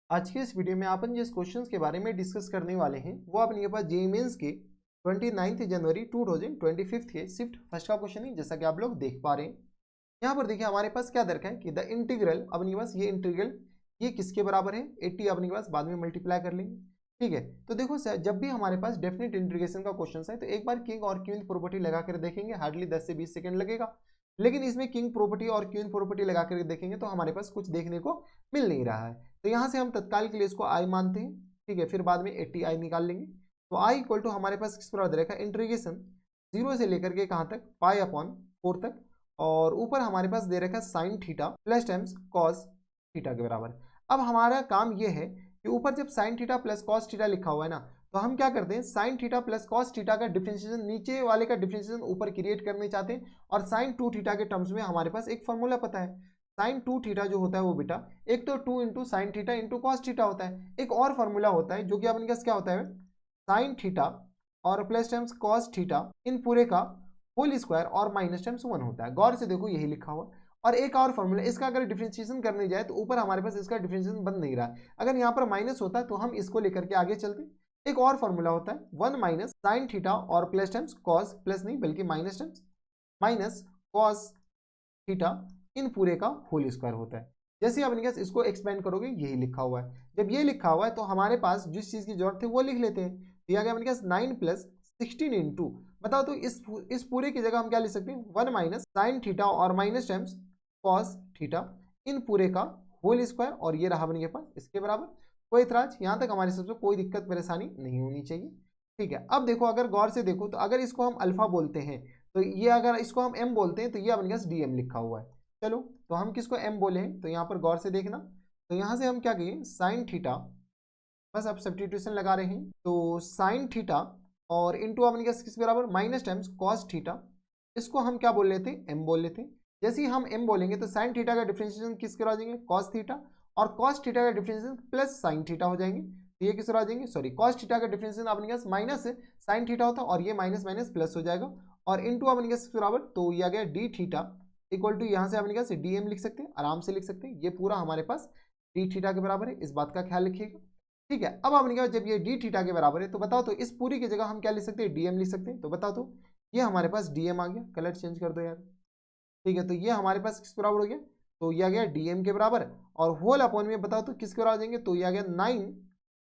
आज के इस वीडियो में अपन जिस क्वेश्चंस के बारे में डिस्कस करने वाले हैं वो अपने पास जेईई मेंस के 29 जनवरी 2025 के शिफ्ट फर्स्ट का क्वेश्चन है, जैसा कि आप लोग देख पा रहे हैं। यहाँ पर देखिए हमारे पास क्या दरकार है कि द इंटीग्रल अपने पास ये इंटीग्रल ये किसके बराबर है 80 अपने पास बाद में मल्टीप्लाई कर लेंगे। ठीक है, तो देखो सर, जब भी हमारे पास डेफिनेट इंटीग्रेशन का क्वेश्चन है तो एक बार किंग और क्वीन प्रॉपर्टी लगा कर देखेंगे, हार्डली 10 से 20 सेकंड लगेगा। लेकिन इसमें किंग प्रॉपर्टी और क्वीन प्रॉपर्टी लगा कर देखेंगे तो हमारे पास कुछ देखने को मिल नहीं रहा है। तो यहाँ से हम तत्काल के लिए इसको आई मानते हैं। ठीक है, फिर बाद में 80 आई निकाल लेंगे। तो आई इक्वल टू हमारे पास किस प्रकार रहेगा, इंटीग्रेशन 0 से लेकर के कहाँ तक, पाई अपॉन 4 तक, और ऊपर हमारे पास दे रखा है sine theta plus times cos theta के बराबर। अब हमारा काम ये है कि ऊपर जब sine theta plus cos theta लिखा हुआ है ना, तो हम क्या करते हैं, sine theta plus cos theta का डिफरेंशिएशन नीचे वाले का डिफरेंशिएशन ऊपर क्रिएट करने चाहते हैं। और साइन 2 थीटा के टर्म्स में हमारे पास एक फॉर्मूला पता है, साइन 2 थीटा जो होता है वो बेटा एक तो 2 into sine theta into cos theta होता है। एक और फॉर्मूला होता है जो कि अपने पास क्या होता है, साइन थीटा और प्लस टाइम्स कॉस थीटा इन पूरे का होल स्क्वायर और माइनस टाइम्स 1 होता है। गौर से देखो यही लिखा हुआ। और एक और फॉर्मूला, इसका अगर डिफरेंशिएशन करने जाए तो ऊपर हमारे पास इसका डिफरेंशिएशन बन नहीं रहा है। अगर यहाँ पर माइनस होता तो हम इसको लेकर के आगे चलते। एक और फॉर्मूला होता है 1 माइनस साइन थीटा और प्लस टाइम्स कॉस, प्लस नहीं बल्कि minus times minus cos theta इन पूरे का होल स्क्वायर होता है। जैसे अपने पास इसको एक्सपेंड करोगे यही लिखा हुआ है। जब ये लिखा हुआ है तो हमारे पास जिस चीज की जरूरत है वो लिख लेते हैं। दिया गया अपने पास 9 प्लस 16 इंटू, बताओ तो इस पूरे की जगह हम क्या लिख सकते हैं, 1 माइनस साइन थीटा और माइनस टाइम्स कॉस थीटा इन पूरे का होल स्क्वायर, और ये रहा अपने पास इसके बराबर। कोई इतराज, यहाँ तक हमारे सबसे कोई दिक्कत परेशानी नहीं होनी चाहिए। ठीक है, अब देखो अगर गौर से देखो तो अगर इसको हम अल्फा बोलते हैं तो ये, अगर इसको हम m बोलते हैं तो ये अपने पास dm लिखा हुआ है। चलो तो हम किसको m बोले हैं, तो यहाँ पर गौर से देखना। तो यहाँ से हम क्या कहें, साइन थीटा, बस अब सब्स्टिट्यूशन लगा रहे हैं, तो साइन थीटा और इंटू अपने पास किस बराबर, माइनस टाइम्स कॉस थीटा, इसको हम क्या बोल लेते हैं, m बोल लेते हैं। जैसे ही हम m बोलेंगे तो साइन थीटा का डिफरेंशिएशन किसके हो जाएंगे, कॉस थीटा, और कॉस थीटा का डिफरेंशिएशन प्लस साइन थीटा हो जाएंगे। तो ये किस हो जाएंगे, सॉरी, कॉस थीटा का डिफरेंशिएशन अपने पास माइनस साइन थीटा होता है और ये माइनस माइनस प्लस हो जाएगा, और इंटू अपने पास बराबर, तो ये आ गया डी थीटा इक्वल टू, यहाँ से अपने पास डी एम लिख सकते हैं, आराम से लिख सकते हैं। ये पूरा हमारे पास डी थीटा के बराबर है, इस बात का ख्याल रखिएगा। ठीक है, अब अपने पास जब ये डी थीटा के बराबर है तो बताओ तो इस पूरी की जगह हम क्या लिख सकते हैं, डीएम लिख सकते हैं। तो बताओ तो ये हमारे पास डीएम आ गया, कलर चेंज कर दो यार। ठीक है, तो ये हमारे पास किस बराबर हो गया, तो ये आ गया डीएम के बराबर, और होल अपॉन में बताओ तो किसके बराबर आ जाएंगे, तो ये आ गया 9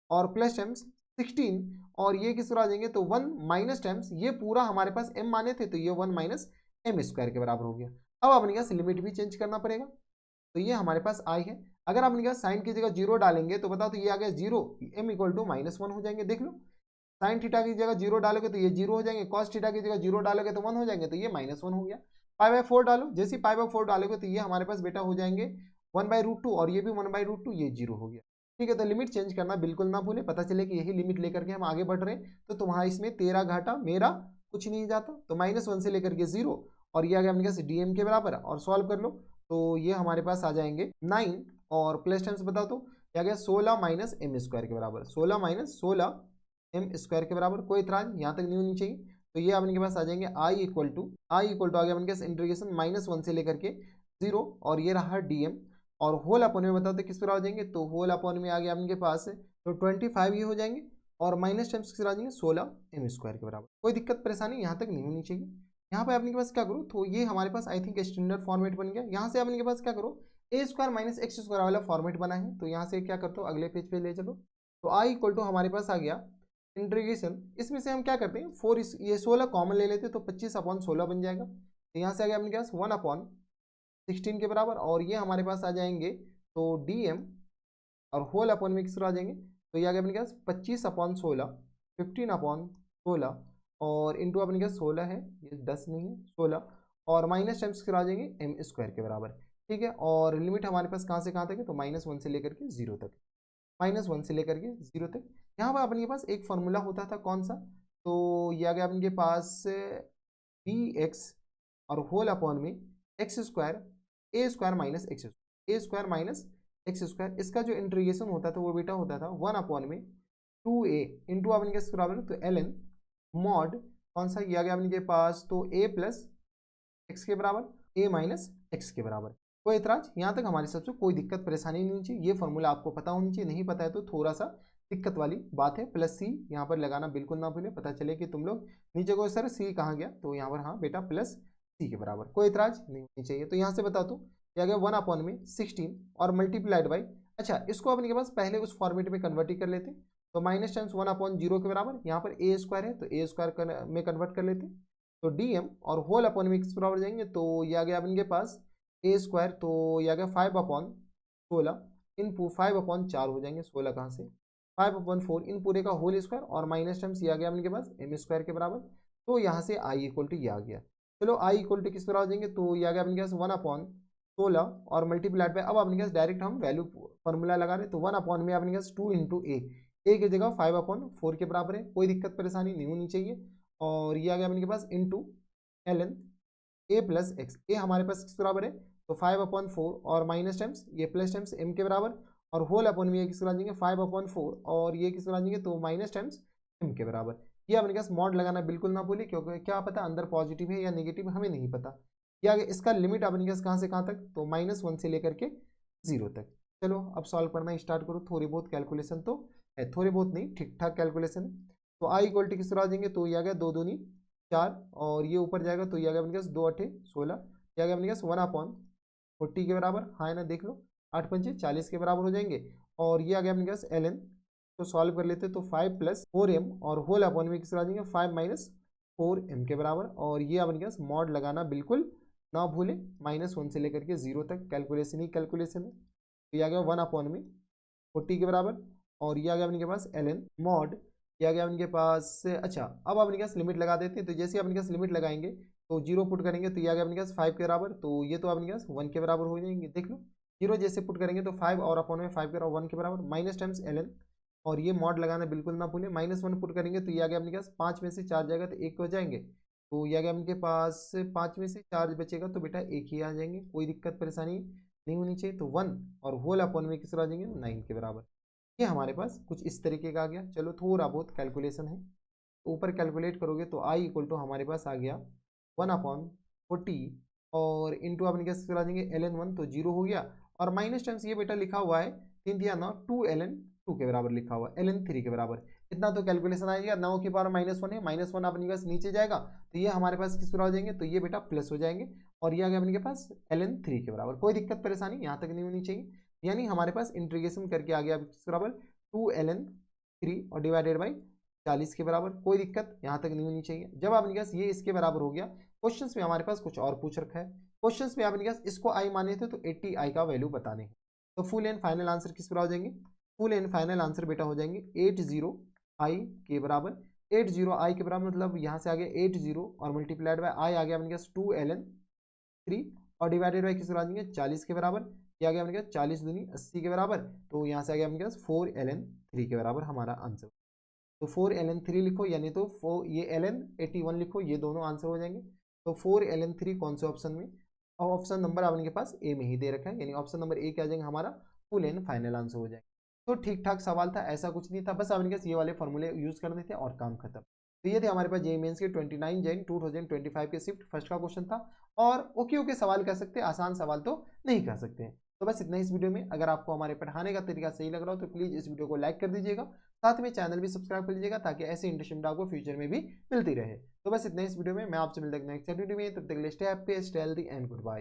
और प्लस टाइम्स 16, और ये किस बराबर आ जाएंगे, तो 1 माइनस टाइम्स, ये पूरा हमारे पास m माने थे तो ये 1 माइनस एम स्क्वायर के बराबर हो गया। अब अपने पास लिमिट भी चेंज करना पड़ेगा, तो ये हमारे पास आई है। अगर अपने पास साइन की जगह 0 डालेंगे तो बताओ तो ये आ गया 0, m इक्वल टू -1 हो जाएंगे। देख लो, साइन थीटा की जगह 0 डालोगे तो ये 0 हो जाएंगे, कॉस थीटा की जगह 0 डालोगे तो 1 हो जाएंगे, तो ये -1 हो गया। पाई बाय 4 डालो, जैसे पाई बाय 4 डालोगे तो ये हमारे पास बेटा हो जाएंगे 1/√2, और ये भी 1/√2, ये 0 हो गया। ठीक है, तो लिमिट चेंज करना बिल्कुल ना भूले, पता चले कि यही लिमिट लेकर के हम आगे बढ़ रहे हैं तो तुम्हारा इसमें तेरा घाटा मेरा कुछ नहीं जाता। तो -1 से लेकर के 0, और ये आ गया अपने पास डीएम के बराबर, और सॉल्व कर लो तो ये हमारे पास आ जाएंगे 9 और प्लस टाइम्स बताओ तो क्या गया 16 माइनस एम स्क्वायर के बराबर, 16 माइनस 16 एम स्क्वायर के बराबर। कोई इतराज यहाँ तक नहीं होनी चाहिए। तो ये अपने के पास आ जाएंगे आई इक्वल टू आ गया अपने पास इंटीग्रेशन -1 से लेकर के 0, और ये रहा डीएम, और होल अपॉन में बताओ तो किस पर आ जाएंगे, तो होल अपॉन में आ गया अपने पास तो 25 ये हो जाएंगे, और माइनस टाइम्स किस आ जाएंगे 16 एम स्क्वायर के बराबर। कोई दिक्कत परेशानी यहाँ तक नहीं होनी चाहिए। यहाँ पे अपने के पास क्या करो, तो ये हमारे पास आई थिंक स्टैंडर्ड फॉर्मेट बन गया। यहाँ से अपने के पास क्या करो, ए स्क्वायर माइनस एक्स स्क्वायर वाला फॉर्मेट बना है, तो यहाँ से क्या करते हो अगले पेज पे ले चलो। तो आई इक्वल टू हमारे पास आ गया इंटीग्रेशन, इसमें से हम क्या करते हैं 4 ये 16 कॉमन ले लेते हैं तो 25/16 बन जाएगा। तो यहाँ से आ गया अपने पास 1/16 के बराबर, और ये हमारे पास आ जाएंगे तो डीएम, और होल अपॉन में किस आ जाएंगे, तो ये आ गया अपने पास 25/16, 15/16, और इंटू अपने पास 16 है, ये 10 नहीं है 16, और माइनस टाइम्स किस आ जाएंगे एम स्क्वायर के बराबर। ठीक है, और लिमिट हमारे पास कहाँ से कहाँ तक है, तो -1 से लेकर के 0 तक, -1 से लेकर के 0 तक। यहाँ पर अपने पास एक फॉर्मूला होता था, कौन सा, तो ये आ गया अपने पास बी एक्स और होल अपॉन में एक्स स्क्वायर ए स्क्वायर माइनस एक्स स्क्वायर, इसका जो इंटीग्रेशन होता था वो बेटा होता था 1 अपॉन में 2a इंटू अपने के बराबर तो ln मॉड कौन सा, ये आ गया अपने के पास तो a प्लस एक्स के बराबर a माइनस एक्स के बराबर। कोई एतराज? यहाँ तक हमारी सबसे कोई दिक्कत परेशानी नहीं चाहिए। ये फॉर्मूला आपको पता होनी चाहिए, नहीं पता है तो थोड़ा सा दिक्कत वाली बात है। प्लस सी यहाँ पर लगाना बिल्कुल ना भूलें, पता चले कि तुम लोग नीचे को सर सी कहाँ गया, तो यहाँ पर हाँ बेटा प्लस सी के बराबर। कोई एतराज नहीं होनी चाहिए। तो यहाँ से बता दो क्या गया 1/16 और मल्टीप्लाइड बाई, अच्छा इसको अपने के पास पहले उस फॉर्मेट में कन्वर्ट ही कर लेते। तो माइनस टाइम्स 1/0 के बराबर, यहाँ पर ए स्क्वायर है तो ए स्क्वायर में कन्वर्ट कर लेते। तो डी एम और होल अपॉन में किस बराबर जाएंगे, तो यह आ गया अपने पास ए स्क्वायर, तो यह आ गया 5/16 इन 5/4 हो जाएंगे, 16 कहाँ से 5/4 इन पूरे का होल स्क्वायर और माइनस टाइम्स ये आ गया अपने पास एम स्क्वायर के बराबर। तो यहाँ से आई इक्वल टू ये आ गया। चलो आई इक्वल टू किस बराबर हो जाएंगे, तो ये आ गया अपने पास 1/16 और मल्टीप्लाइड बाय, अब अपने पास डायरेक्ट हम वैल्यू फॉर्मूला लगा रहे, तो 1 में अपने पास 2 इंटू ए की जगह 5/4 के बराबर है, कोई दिक्कत परेशानी नहीं होनी चाहिए। और ये आ गया अपने पास इंटू ln ए प्लस एक्स, ए हमारे पास किस बराबर है, तो 5/4 और माइनस टाइम्स ये प्लस टाइम्स एम के बराबर, और होल अपॉन में ये किस बना देंगे 5/4 और ये किस बना देंगे, तो माइनस टाइम्स एम के बराबर। ये अपने पास मॉड लगाना बिल्कुल ना भूलिए, क्योंकि क्या पता अंदर पॉजिटिव है या नेगेटिव हमें नहीं पता। या इसका लिमिट अपने पास कहाँ से कहाँ तक, तो -1 से लेकर के 0 तक। चलो अब सॉल्व करना स्टार्ट करो। थोड़ी बहुत कैलकुलेशन तो है, थोड़ी बहुत नहीं ठीक ठाक कैलकुलेशन है। तो आई इक्वल टू किस तरह देंगे, तो ये आ गया 2 दूनी 4 और ये ऊपर जाएगा तो ये आ गया अपने पास 2 8 16, ये आ गया अपने पास 1/40 के बराबर, हाँ है ना, देख लो 8 पंचे 40 के बराबर हो जाएंगे। और ये आ गया अपने पास ln, तो सॉल्व कर लेते तो 5 + 4m और होल अपॉन में किस तरह देंगे 5 - 4m के बराबर। और ये अपने पास मॉड लगाना बिल्कुल ना भूले, -1 से लेकर के 0 तक कैलकुलेशन ही कैलकुलेशन है। तो ये आ गया 1/40 के बराबर और ये आ गया अपने पास ln मॉड, ये आ गया अपने पास। अच्छा अब अपने पास लिमिट लगा देते हैं, तो जैसे अपने पास लिमिट लगाएंगे तो 0 पुट करेंगे तो ये आ गया अपने पास 5 के बराबर, तो ये तो अपने पास 1 के बराबर हो जाएंगे। देख लो 0 जैसे पुट करेंगे तो 5 और अपॉन में 5 के बराबर 1 के बराबर, माइनस टाइम्स ln और ये मॉड लगाना बिल्कुल ना भूलें। -1 पुट करेंगे तो ये आ गया अपने पास 5 में से 4 जाएगा तो 1 हो जाएंगे, तो ये आ गया अपने पास 5 में से 4 बचेगा तो बेटा 1 ही आ जाएंगे, कोई दिक्कत परेशानी नहीं होनी चाहिए। तो 1 और होल अपॉन में किस तरह आ जाएंगे 9 के बराबर। ये हमारे पास कुछ इस तरीके का आ गया। चलो थोड़ा बहुत कैलकुलेशन है, ऊपर कैलकुलेट करोगे तो आई इक्वल टू हमारे पास आ गया 1/40 और इंटू अपने क्या करा देंगे ln1 तो 0 हो गया, और माइनस टाइम्स ये बेटा लिखा हुआ है 3 दिया 9 2ln2 के बराबर लिखा हुआ है ln3 के बराबर। इतना तो कैलकुलेशन आएगा, 9 की पावर -1 है, -1 अपने पास नीचे जाएगा तो ये हमारे पास किस बराबर हो जाएंगे, तो ये बेटा प्लस हो जाएंगे और ये आ गया अपने के पास ln3 के बराबर। कोई दिक्कत परेशानी यहाँ तक नहीं होनी चाहिए, यानी हमारे पास इंटीग्रेशन करके आ गया किस बराबर 2ln3 और डिवाइडेड बाई 40 के बराबर। कोई दिक्कत यहाँ तक नहीं होनी चाहिए। जब आपने कहा ये इसके बराबर हो गया, क्वेश्चंस में हमारे पास कुछ और पूछ रखा है। क्वेश्चंस में आपने कहा इसको आई माने थे तो 80 आई का वैल्यू बताने हैं, तो फुल एंड फाइनल आंसर किस बराबर हो जाएंगे, फुल एंड फाइनल आंसर बेटा हो जाएंगे 80 आई के बराबर। 80 आई के बराबर मतलब यहाँ से आ गया 80 और मल्टीप्लाइड बाय आई आ गया अपने पास 2ln3 और डिवाइडेड बाई किस बराबर आ जाएंगे 40 के बराबर, ये आ गया अपने पास 40 दूनी 80 के बराबर, तो यहाँ से आ गया अपने पास 4ln3 के बराबर हमारा आंसर। तो 4ln3 लिखो, यानी तो 4 ये ln81 लिखो, ये दोनों आंसर हो जाएंगे। तो 4ln3 कौन से ऑप्शन में, और ऑप्शन नंबर आपके पास ए में ही दे रखा है, यानी ऑप्शन नंबर ए क्या आ जाएगा हमारा फुल एंड फाइनल आंसर हो जाएगा। तो ठीक ठाक सवाल था, ऐसा कुछ नहीं था, बस आपने ये वाले फॉर्मूले यूज करने थे और काम खत्म। तो ये थे हमारे पास जेईई मेंस के 29 जैन 2025 के शिफ्ट फर्स्ट का क्वेश्चन था। और ओके ओके सवाल कह सकते हैं, आसान सवाल तो नहीं कह सकते हैं। तो बस इतना इस वीडियो में। अगर आपको हमारे पढ़ाने का तरीका सही लग रहा हो तो प्लीज इस वीडियो को लाइक कर दीजिएगा, साथ में चैनल भी सब्सक्राइब कर लीजिएगा ताकि ऐसे इंटरेस्टिंग आपको फ्यूचर में भी मिलती रहे। तो बस इतना इस वीडियो में, मैं आपसे मिलता हूं नेक्स्ट वीडियो में, तब तक के लिए stay happy, stay healthy and good bye.